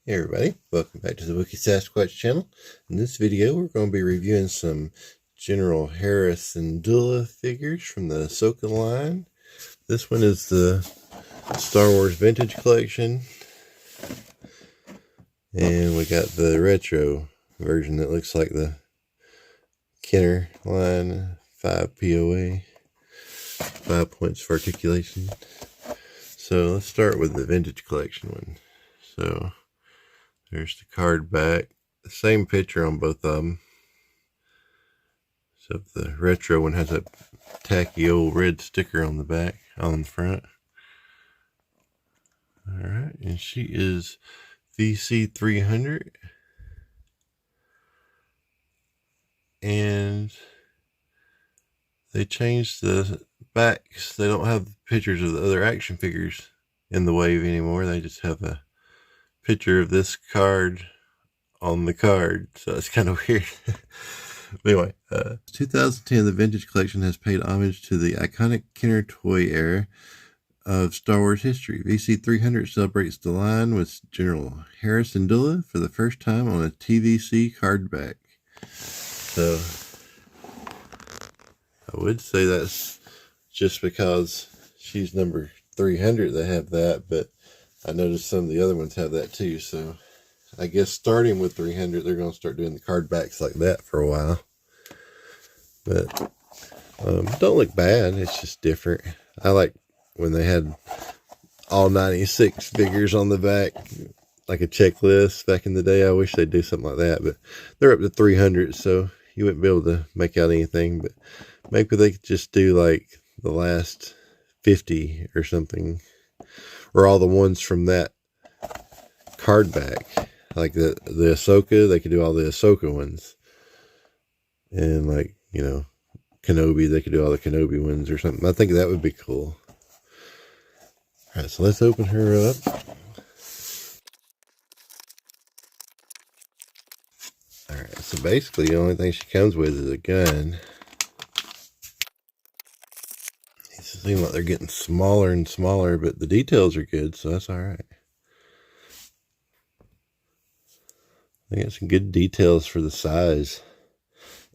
Hey everybody, welcome back to the Wookiee Sasquatch channel. In this video we're going to be reviewing some General Hera Syndulla figures from the Ahsoka line. This one is the Star Wars Vintage Collection, and we got the retro version that looks like the Kenner line 5 POA, 5 points for articulation. So let's start with the Vintage Collection one. So there's the card back. The same picture on both of them. So the retro one has a tacky old red sticker on the back, on the front. Alright, and she is VC 300. And they changed the backs. They don't have pictures of the other action figures in the wave anymore. They just have a picture of this card on the card, so it's kind of weird. But anyway, 2010, the Vintage Collection has paid homage to the iconic Kenner toy era of Star Wars history. VC 300 celebrates the line with General Hera Syndulla for the first time on a TVC card back. So I would say that's just because she's number 300 they have that, but I noticed some of the other ones have that too, so I guess starting with 300, they're going to start doing the card backs like that for a while. But don't look bad, it's just different. I like when they had all 96 figures on the back, like a checklist back in the day. I wish they'd do something like that, but they're up to 300, so you wouldn't be able to make out anything. But maybe they could just do like the last 50 or something, or all the ones from that card back, like the Ahsoka. They could do all the Ahsoka ones, and like, you know, Kenobi, they could do all the Kenobi ones or something. I think that would be cool. All right, so let's open her up. All right, so basically the only thing she comes with is a gun. It seems like they're getting smaller and smaller, but the details are good, so that's all right. They got some good details for the size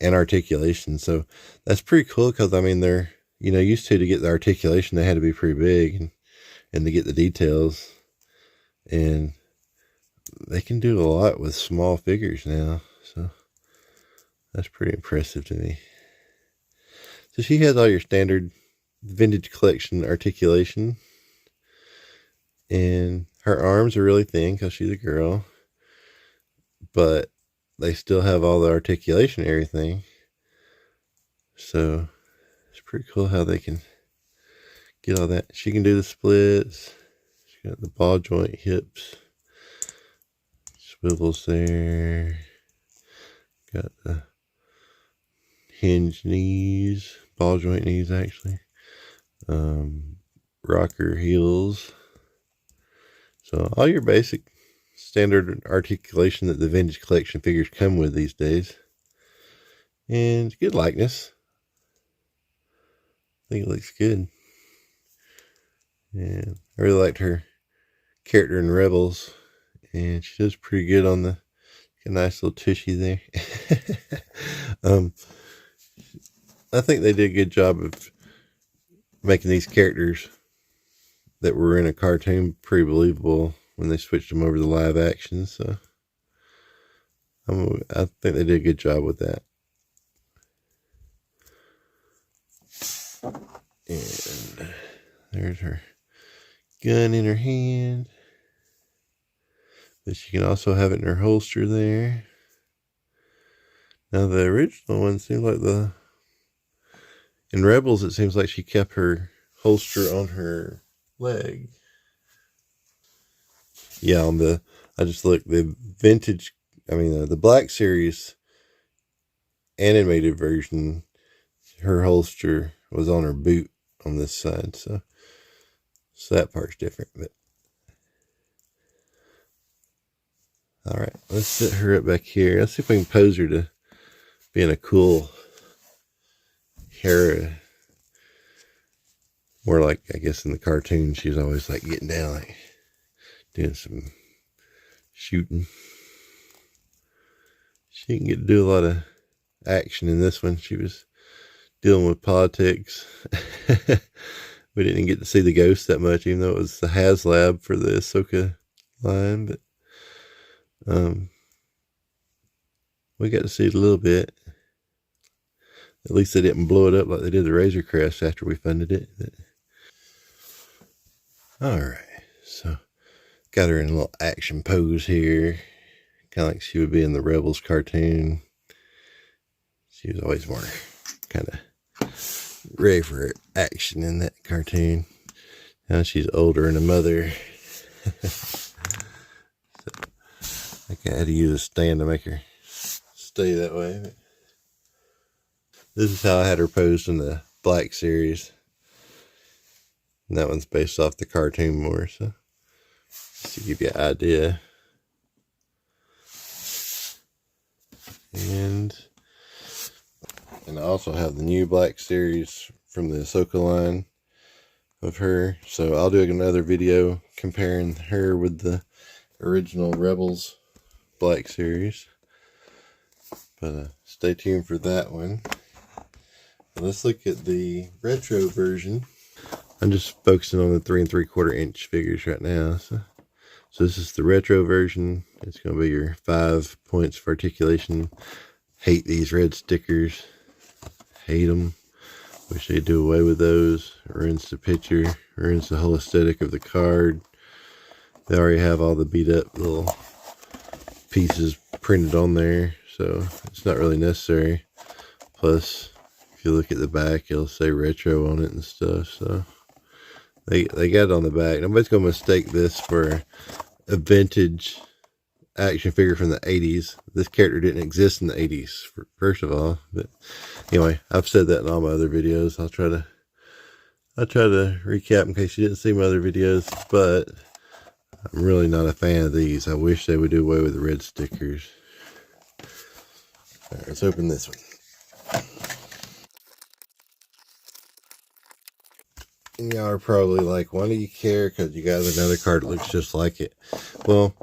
and articulation, so that's pretty cool, because I mean, they're, you know, used to get the articulation, they had to be pretty big, and to get the details, and they can do a lot with small figures now, so that's pretty impressive to me. So she has all your standard Vintage Collection articulation, and her arms are really thin because she's a girl, but they still have all the articulation and everything. So it's pretty cool how they can get all that. She can do the splits. She got the ball joint hips, swivels there. Got the hinge knees, ball joint knees actually. Rocker heels. So all your basic standard articulation that the Vintage Collection figures come with these days. And good likeness. I think it looks good. And I really liked her character in Rebels. And she does pretty good on the nice little tushy there. I think they did a good job of making these characters that were in a cartoon pretty believable when they switched them over to live action. So I think they did a good job with that. And there's her gun in her hand, but she can also have it in her holster there. Now the original one seems like in Rebels, it seems like she kept her holster on her leg. Yeah, I just looked, the vintage, the Black Series animated version, her holster was on her boot on this side, so that part's different. But all right, let's set her up back here. Let's see if we can pose her to being a cool Hera. More like, I guess in the cartoon, she's always like getting down, like doing some shooting. She didn't get to do a lot of action in this one. She was dealing with politics. We didn't get to see the ghost that much, even though it was the HasLab for the Ahsoka line, but we got to see it a little bit. At least they didn't blow it up like they did the Razor Crest after we funded it. Alright, so got her in a little action pose here. Kind of like she would be in the Rebels cartoon. She was always more kind of ready for action in that cartoon. Now she's older and a mother. So I had to use a stand to make her stay that way. This is how I had her posed in the Black series. And that one's based off the cartoon more, so just to give you an idea. And I also have the new Black series from the Ahsoka line of her. So I'll do another video comparing her with the original Rebels Black series. But stay tuned for that one. Let's look at the retro version. I'm just focusing on the 3 3/4 inch figures right now. So this is the retro version. It's going to be your 5 points for articulation. Hate these red stickers. Hate them. Wish they'd do away with those. Ruins the picture. Ruins the whole aesthetic of the card. They already have all the beat up little pieces printed on there, so it's not really necessary. Plus, if you look at the back, it'll say retro on it and stuff, so they got it on the back. Nobody's gonna mistake this for a vintage action figure from the 80s. This character didn't exist in the 80s, first of all. But anyway, I've said that in all my other videos. I'll try to recap in case you didn't see my other videos, but I'm really not a fan of these. I wish they would do away with the red stickers. All right, let's open this one. And y'all are probably like, why do you care? Because you got another card that looks just like it. Well,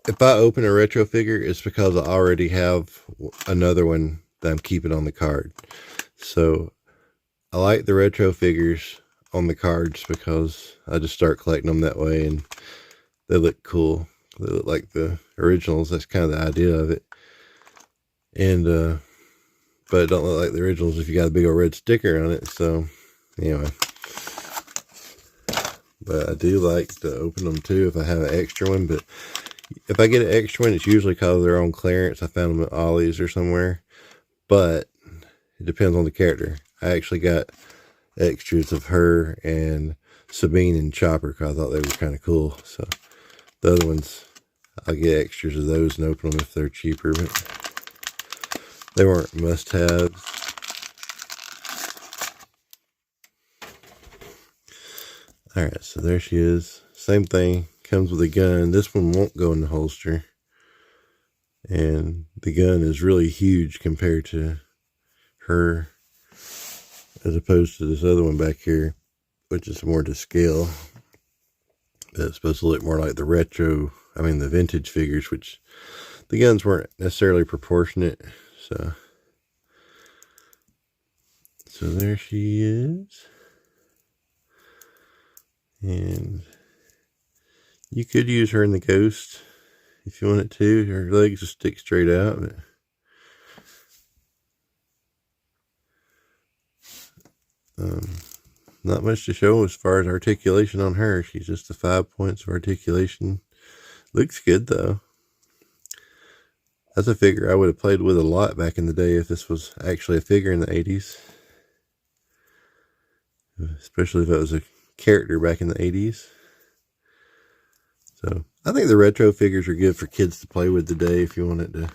if I open a retro figure, it's because I already have another one that I'm keeping on the card. So I like the retro figures on the cards because I just start collecting them that way, and they look cool. They look like the originals. That's kind of the idea of it. And but it don't look like the originals if you got a big old red sticker on it. So anyway, but I do like to open them too if I have an extra one. But if I get an extra one, it's usually because they're on clearance. I found them at Ollie's or somewhere. But it depends on the character. I actually got extras of her and Sabine and Chopper because I thought they were kind of cool. So the other ones, I'll get extras of those and open them if they're cheaper. But they weren't must-haves. Alright, so there she is. Same thing. Comes with a gun. This one won't go in the holster. And the gun is really huge compared to her, as opposed to this other one back here, which is more to scale. It's supposed to look more like the the vintage figures, which the guns weren't necessarily proportionate. So there she is. And you could use her in the Ghost if you wanted to. Her legs will stick straight out. But not much to show as far as articulation on her. She's just the 5 points of articulation. Looks good though. That's a figure I would have played with a lot back in the day if this was actually a figure in the 80s. Especially if it was a character back in the 80s. So I think the retro figures are good for kids to play with today if you wanted to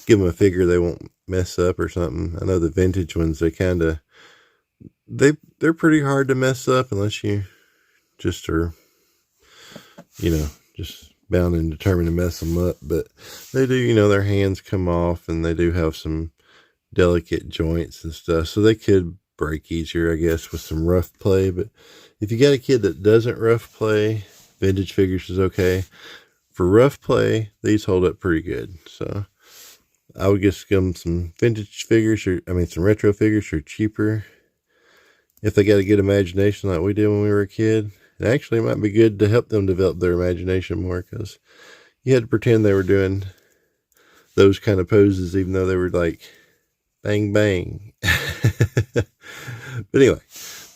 give them a figure they won't mess up or something. I know the vintage ones, they're pretty hard to mess up unless you just are, just bound and determined to mess them up. But they do, their hands come off and they do have some delicate joints and stuff. So they could break easier, I guess, with some rough play. But if you got a kid that doesn't rough play, vintage figures is okay. For rough play, these hold up pretty good. So I would just give them some vintage figures, or some retro figures are cheaper. If they got a good imagination like we did when we were a kid, it actually might be good to help them develop their imagination more, because you had to pretend they were doing those kind of poses, even though they were like, bang, bang. But anyway,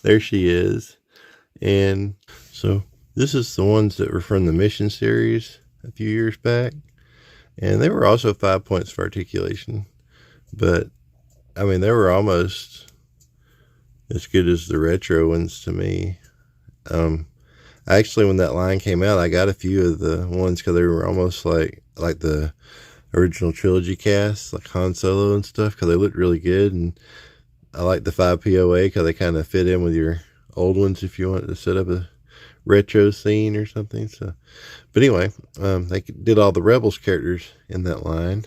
there she is. And so this is the ones that were from the Mission series a few years back. And they were also 5 points for articulation. But, they were almost as good as the retro ones to me. Actually, when that line came out, I got a few of the ones because they were almost like the original trilogy cast, like Han Solo and stuff, because they looked really good. And I like the 5 POA because they kind of fit in with your old ones if you wanted to set up a retro scene or something. So, but anyway, they did all the Rebels characters in that line,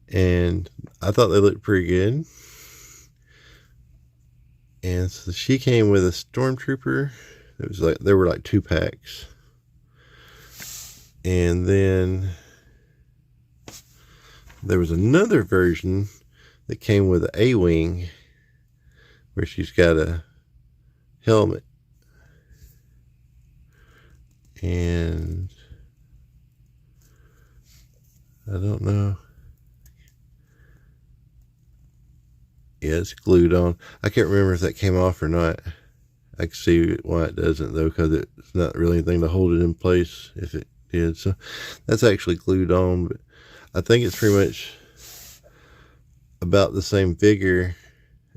and I thought they looked pretty good. And so she came with a stormtrooper. It was like there were like 2 packs, and then there was another version that came with an A-wing, where she's got a helmet, and I don't know. Yeah, it's glued on. I can't remember if that came off or not. I can see why it doesn't, though, because it's not really anything to hold it in place if it did. So that's actually glued on, but I think it's pretty much about the same figure,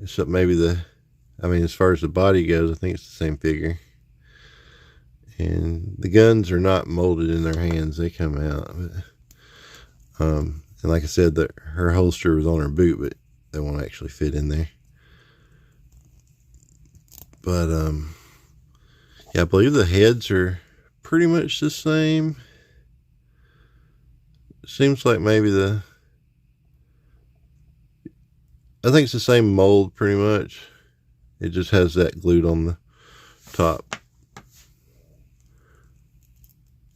except maybe as far as the body goes, I think it's the same figure. And the guns are not molded in their hands. They come out. But, and like I said, her holster was on her boot, but they won't actually fit in there. But, yeah, I believe the heads are pretty much the same. Seems like maybe I think it's the same mold pretty much. It just has that glued on the top.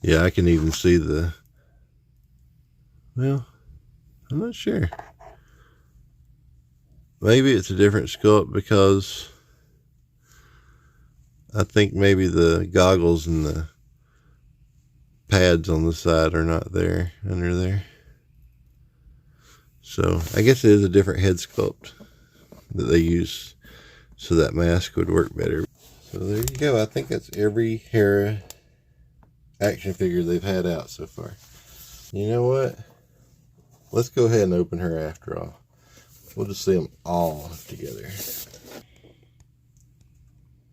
Yeah, I can even see well, I'm not sure. Maybe it's a different sculpt because I think maybe the goggles and the pads on the side are not there, under there. So I guess it is a different head sculpt that they use so that mask would work better. So there you go. I think that's every Hera action figure they've had out so far. You know what? Let's go ahead and open her after all. We'll just see them all together.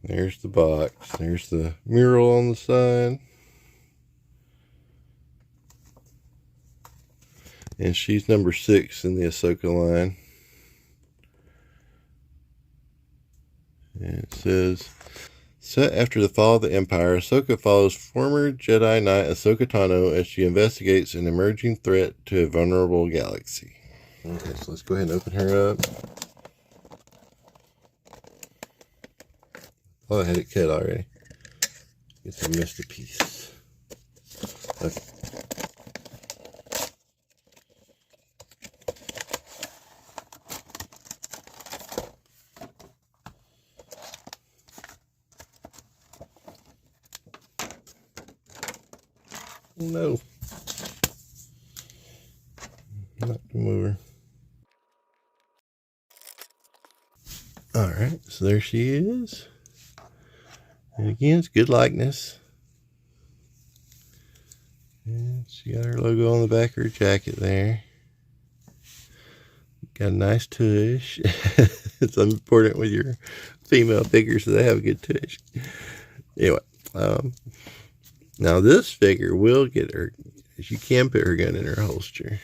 There's the box. There's the mural on the side. And she's number 6 in the Ahsoka line. And it says, set after the fall of the Empire, Ahsoka follows former Jedi Knight Ahsoka Tano as she investigates an emerging threat to a vulnerable galaxy. Okay, so let's go ahead and open her up. Oh, I had it cut already. Guess I missed a piece. Okay. No. Not the mover. Alright, so there she is. And again, it's good likeness. And she got her logo on the back of her jacket there. Got a nice tush. It's important with your female figures that they have a good tush. Anyway, now this figure will get her, she can put her gun in her holster.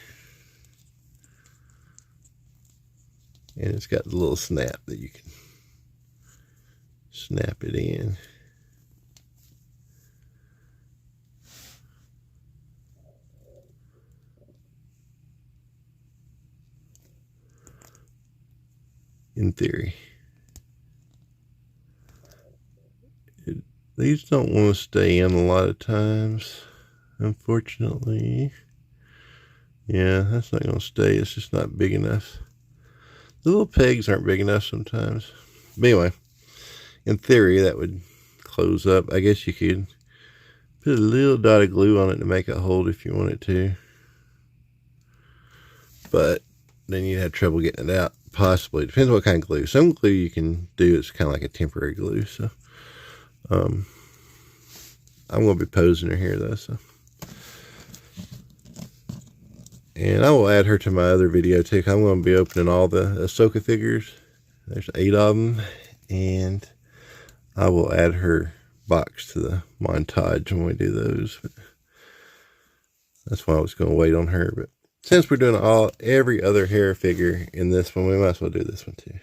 And it's got the little snap that you can snap it in. In theory. These don't want to stay in a lot of times, unfortunately. Yeah, that's not going to stay. It's just not big enough. The little pegs aren't big enough sometimes. But anyway, in theory, that would close up. I guess you could put a little dot of glue on it to make it hold if you wanted to. But then you'd have trouble getting it out. Possibly. Depends what kind of glue. Some glue you can do, it's kind of like a temporary glue. So, I'm going to be posing her here, though. So, and I will add her to my other video, too. I'm going to be opening all the Ahsoka figures. There's 8 of them. And I will add her box to the montage when we do those. But that's why I was going to wait on her. But since we're doing every other Hera figure in this one, we might as well do this one too.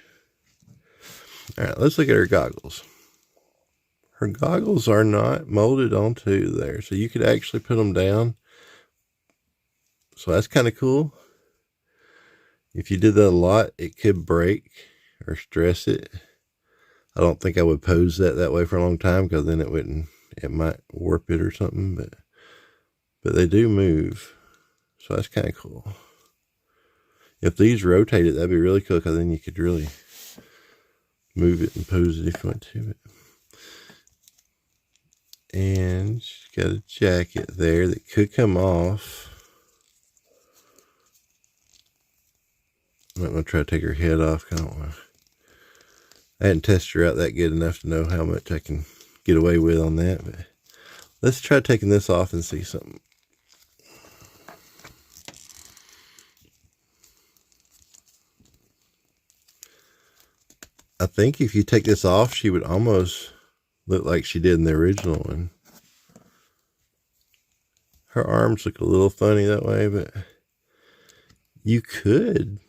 Alright, let's look at her goggles. Her goggles are not molded onto there, so you could actually put them down. So that's kind of cool. If you did that a lot, it could break or stress it. I don't think I would pose that way for a long time, because then it might warp it or something, but they do move. So that's kind of cool. If these rotated, that'd be really cool, because then you could really move it and pose it if you want to. And she's got a jacket there that could come off. I'm not going to try to take her head off. I hadn't tested her out that good enough to know how much I can get away with on that. But let's try taking this off and see something. I think if you take this off, she would almost look like she did in the original one. Her arms look a little funny that way, but you could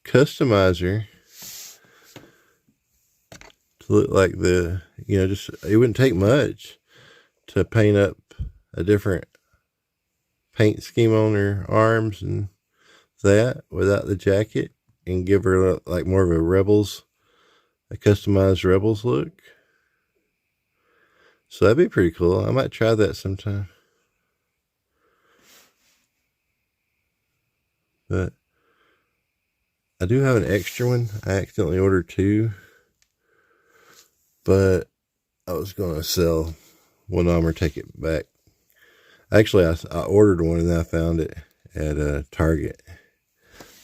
customize her to look like it wouldn't take much to paint up a different paint scheme on her arms and that without the jacket, and give her like more of a customized Rebels look. So that'd be pretty cool. I might try that sometime. But I do have an extra one. I accidentally ordered 2. But I was going to sell one of them or take it back. Actually, I ordered one and I found it at Target.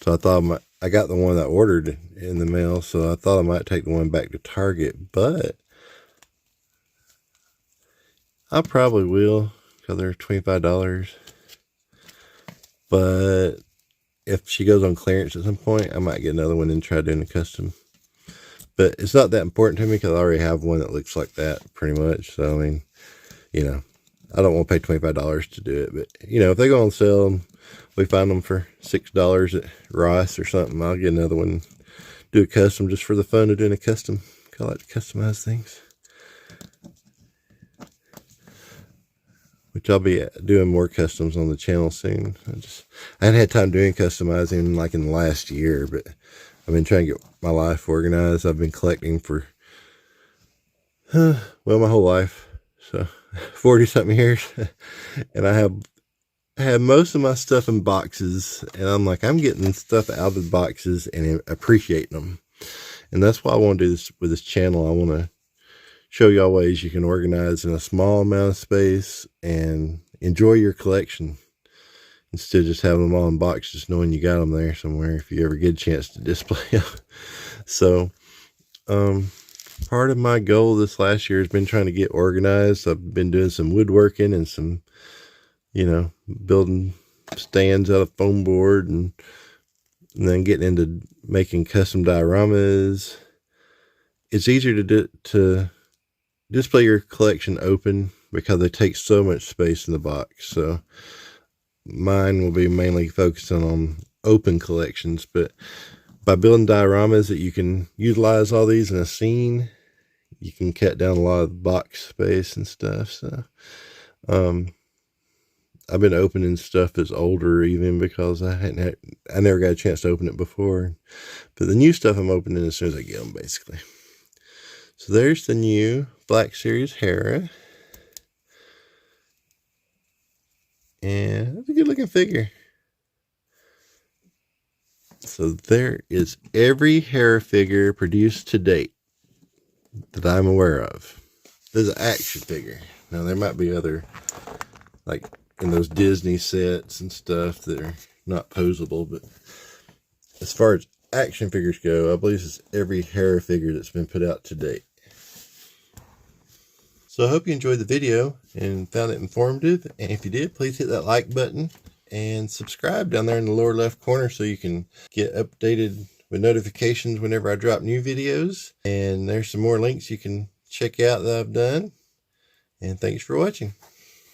So I thought I got the one I ordered in the mail, so I thought I might take the one back to Target, but I probably will, because they're $25. But if she goes on clearance at some point, I might get another one and try doing a custom. But it's not that important to me, because I already have one that looks like that pretty much. So, I mean, I don't want to pay $25 to do it. But, if they go on sale, we find them for $6 at Ross or something, I'll get another one, do a custom just for the fun of doing a custom. I like to customize things. Which I'll be doing more customs on the channel soon. I hadn't had time doing customizing like in the last year, but I've been trying to get my life organized. I've been collecting for, my whole life. So 40-something years. And I have most of my stuff in boxes, and I'm getting stuff out of the boxes and appreciating them. And that's why I want to do this with this channel. I want to show y'all ways you can organize in a small amount of space and enjoy your collection, instead of just having them all in boxes, knowing you got them there somewhere if you ever get a chance to display them. So, part of my goal this last year has been trying to get organized. I've been doing some woodworking and some, building stands out of foam board, and then getting into making custom dioramas. It's easier to display your collection open, because they take so much space in the box. So mine will be mainly focusing on open collections, but by building dioramas that you can utilize all these in a scene, you can cut down a lot of box space and stuff. So I've been opening stuff that's older, even because I never got a chance to open it before. But the new stuff I'm opening as soon as I get them, basically. So there's the new Black Series Hera. And that's a good looking figure. So there is every Hera figure produced to date that I'm aware of. There's an action figure. Now there might be other, like in those Disney sets and stuff that are not posable, but as far as action figures go, I believe it's every Hera figure that's been put out to date. So I hope you enjoyed the video and found it informative. And if you did, please hit that like button and subscribe down there in the lower left corner so you can get updated with notifications whenever I drop new videos. And there's some more links you can check out that I've done. And thanks for watching.